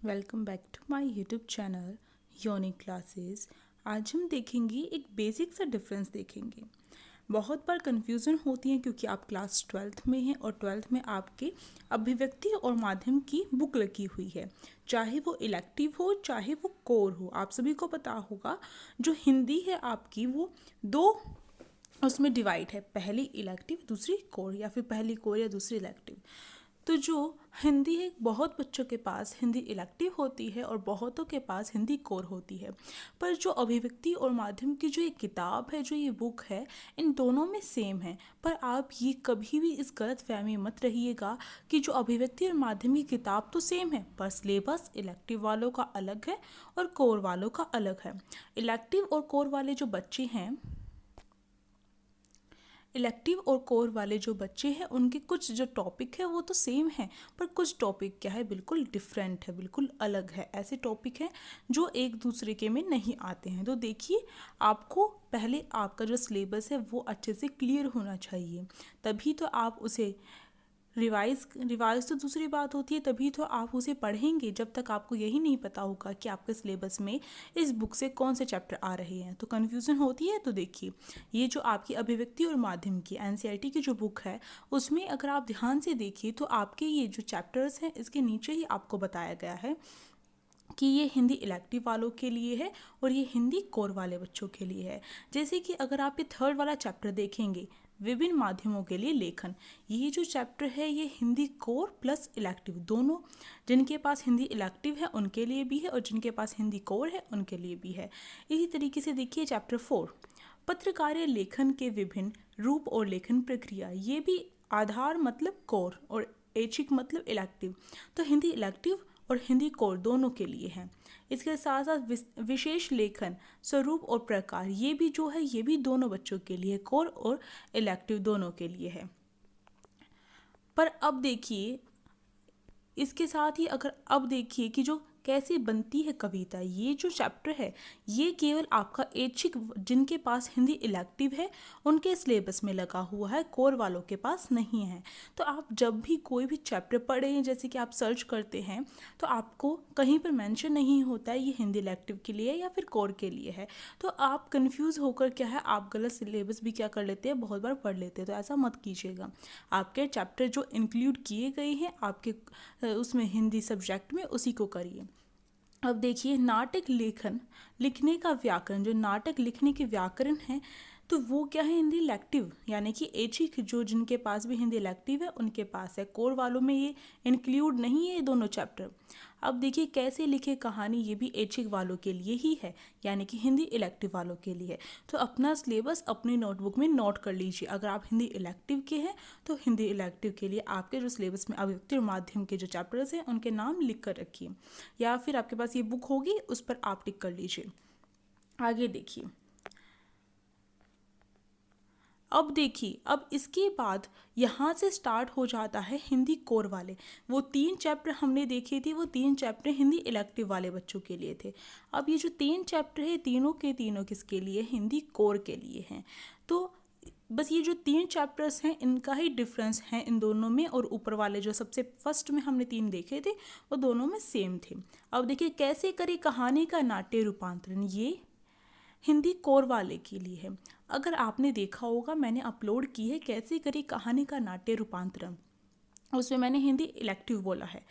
Welcome back to my YouTube channel unique classes. आज हम देखेंगे एक बेसिक सा डिफरेंस देखेंगे। बहुत बार कन्फ्यूज़न होती है क्योंकि आप क्लास 12th में हैं और 12th में आपके अभिव्यक्ति और माध्यम की बुक लगी हुई है, चाहे वो इलेक्टिव हो चाहे वो कोर हो। आप सभी को पता होगा जो हिंदी है आपकी वो दो उसमें डिवाइड है, पहली इलेक्टिव दूसरी कोर, या फिर पहली कोर या दूसरी इलेक्टिव। तो जो हिंदी है बहुत बच्चों के पास हिंदी इलेक्टिव होती है और बहुतों के पास हिंदी कोर होती है। पर जो अभिव्यक्ति और माध्यम की जो ये किताब है, जो ये बुक है, इन दोनों में सेम है। पर आप ये कभी भी इस गलत फहमी मत रहिएगा कि जो अभिव्यक्ति और माध्यम की किताब तो सेम है पर सिलेबस इलेक्टिव वालों का अलग है और कोर वालों का अलग है। इलेक्टिव और कोर वाले जो बच्चे हैं, इलेक्टिव और कोर वाले जो बच्चे हैं उनके कुछ जो टॉपिक है वो तो सेम है, पर कुछ टॉपिक क्या है बिल्कुल डिफरेंट है, बिल्कुल अलग है। ऐसे टॉपिक हैं जो एक दूसरे के में नहीं आते हैं। तो देखिए, आपको पहले आपका जो सिलेबस है वो अच्छे से क्लियर होना चाहिए, तभी तो आप उसे रिवाइज तो दूसरी बात होती है, तभी तो आप उसे पढ़ेंगे। जब तक आपको यही नहीं पता होगा कि आपके सिलेबस में इस बुक से कौन से चैप्टर आ रहे हैं तो कन्फ्यूज़न होती है। तो देखिए, ये जो आपकी अभिव्यक्ति और माध्यम की एनसीईआरटी की जो बुक है उसमें अगर आप ध्यान से देखिए तो आपके ये जो चैप्टर्स हैं इसके नीचे ही आपको बताया गया है कि ये हिंदी इलेक्टिव वालों के लिए है और ये हिंदी कोर वाले बच्चों के लिए है। जैसे कि अगर आप ये थर्ड वाला चैप्टर देखेंगे, विभिन्न माध्यमों के लिए लेखन, ये जो चैप्टर है ये हिंदी कोर प्लस इलेक्टिव दोनों, जिनके पास हिंदी इलेक्टिव है उनके लिए भी है और जिनके पास हिंदी कोर है उनके लिए भी है। इसी तरीके से देखिए चैप्टर 4, पत्रकार्य लेखन के विभिन्न रूप और लेखन प्रक्रिया, ये भी आधार मतलब कोर और ऐच्छिक मतलब इलेक्टिव, तो हिंदी इलेक्टिव और हिंदी कोर दोनों के लिए हैं। इसके साथ साथ विशेष लेखन स्वरूप और प्रकार, ये भी जो है ये भी दोनों बच्चों के लिए, कोर और इलेक्टिव दोनों के लिए है। पर अब देखिए, इसके साथ ही अगर अब देखिए कि जो कैसे बनती है कविता, ये जो चैप्टर है ये केवल आपका ऐच्छिक जिनके पास हिंदी इलेक्टिव है उनके सिलेबस में लगा हुआ है, कोर वालों के पास नहीं है। तो आप जब भी कोई भी चैप्टर पढ़ें, जैसे कि आप सर्च करते हैं तो आपको कहीं पर मेंशन नहीं होता है ये हिंदी इलेक्टिव के लिए या फिर कोर के लिए है। तो आप कंफ्यूज होकर क्या है आप गलत सिलेबस भी क्या कर लेते हैं, बहुत बार पढ़ लेते हैं। तो ऐसा मत कीजिएगा। आपके चैप्टर जो इंक्लूड किए गए हैं आपके उसमें हिंदी सब्जेक्ट में उसी को करिए। अब देखिए, नाटक लेखन लिखने का व्याकरण, जो नाटक लिखने के व्याकरण है तो वो क्या है हिंदी इलेक्टिव, यानी कि ऐच्छिक जो जिनके पास भी हिंदी इलेक्टिव है उनके पास है, कोर वालों में ये इंक्लूड नहीं है ये दोनों चैप्टर। अब देखिए, कैसे लिखे कहानी, ये भी ऐच्छिक वालों के लिए ही है, यानी कि हिंदी इलेक्टिव वालों के लिए। तो अपना सिलेबस अपनी नोटबुक में नोट कर लीजिए। अगर आप हिंदी इलेक्टिव के हैं तो हिंदी इलेक्टिव के लिए आपके जो सिलेबस में अभिव्यक्ति और माध्यम के जो चैप्टर्स हैं उनके नाम लिख कर रखिए, या फिर आपके पास ये बुक होगी उस पर आप टिक कर लीजिए। आगे देखिए, अब देखिए, अब इसके बाद यहाँ से स्टार्ट हो जाता है हिंदी कोर वाले। वो 3 चैप्टर हमने देखे थे, वो 3 चैप्टर हिंदी इलेक्टिव वाले बच्चों के लिए थे। अब ये जो 3 चैप्टर है तीनों के तीनों किसके लिए, हिंदी कोर के लिए हैं। तो बस ये जो 3 चैप्टर्स हैं इनका ही डिफरेंस है इन दोनों में, और ऊपर वाले जो सबसे फर्स्ट में हमने 3 देखे थे वो दोनों में सेम थे। अब देखिए, कैसे करें कहानी का नाट्य रूपांतरण, ये हिंदी कोर वाले के लिए है। अगर आपने देखा होगा मैंने अपलोड की है कैसे करी कहानी का नाट्य रूपांतरण, उसमें मैंने हिंदी इलेक्टिव बोला है।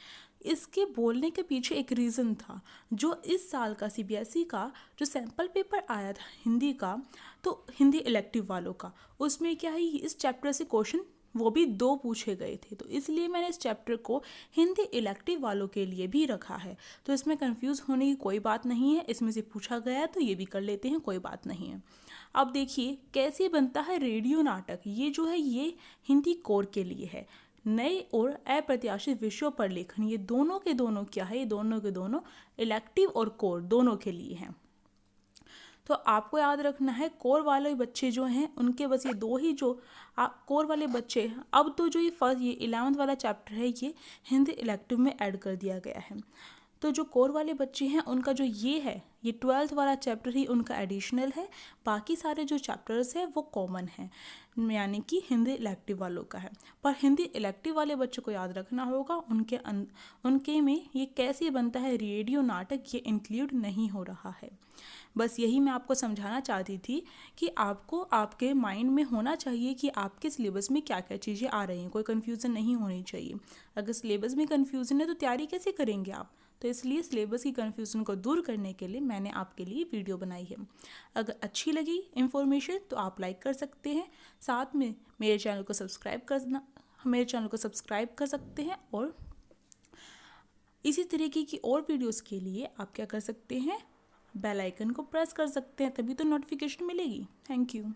इसके बोलने के पीछे एक रीज़न था, जो इस साल का सीबीएसई का जो सैम्पल पेपर आया था हिंदी का, तो हिंदी इलेक्टिव वालों का, उसमें क्या है इस चैप्टर से क्वेश्चन वो भी 2 पूछे गए थे। तो इसलिए मैंने इस चैप्टर को हिंदी इलेक्टिव वालों के लिए भी रखा है। तो इसमें कंफ्यूज होने की कोई बात नहीं है, इसमें से पूछा गया है तो ये भी कर लेते हैं, कोई बात नहीं है। अब देखिए, कैसे बनता है रेडियो नाटक, ये जो है ये हिंदी कोर के लिए है। नए और अप्रत्याशित विषयों पर लेखन, ये दोनों के दोनों क्या है, ये दोनों के दोनों इलेक्टिव और कोर दोनों के लिए हैं। तो आपको याद रखना है, कोर वाले बच्चे जो हैं उनके बस ये 2 ही जो कोर वाले बच्चे। अब तो जो ये 11th वाला चैप्टर है ये हिंदी इलेक्टिव में ऐड कर दिया गया है। तो जो कोर वाले बच्चे हैं उनका जो ये 12th वाला चैप्टर ही उनका एडिशनल है, बाकी सारे जो चैप्टर्स हैं वो कॉमन हैं, यानी कि हिंदी इलेक्टिव वालों का है। पर हिंदी इलेक्टिव वाले बच्चों को याद रखना होगा उनके में ये कैसे बनता है रेडियो नाटक, ये इंक्लूड नहीं हो रहा है। बस यही मैं आपको समझाना चाहती थी कि आपको आपके माइंड में होना चाहिए कि आपके सिलेबस में क्या क्या चीज़ें आ रही हैं, कोई कन्फ्यूज़न नहीं होनी चाहिए। अगर सिलेबस में कन्फ्यूज़न है तो तैयारी कैसे करेंगे आप? तो इसलिए सिलेबस की कन्फ्यूज़न को दूर करने के लिए मैंने आपके लिए वीडियो बनाई है। अगर अच्छी लगी इन्फॉर्मेशन तो आप लाइक कर सकते हैं, साथ में मेरे चैनल को सब्सक्राइब कर सकते हैं, और इसी तरीके की और वीडियोस के लिए आप क्या कर सकते हैं, बेल आइकन को प्रेस कर सकते हैं, तभी तो नोटिफिकेशन मिलेगी। Thank you.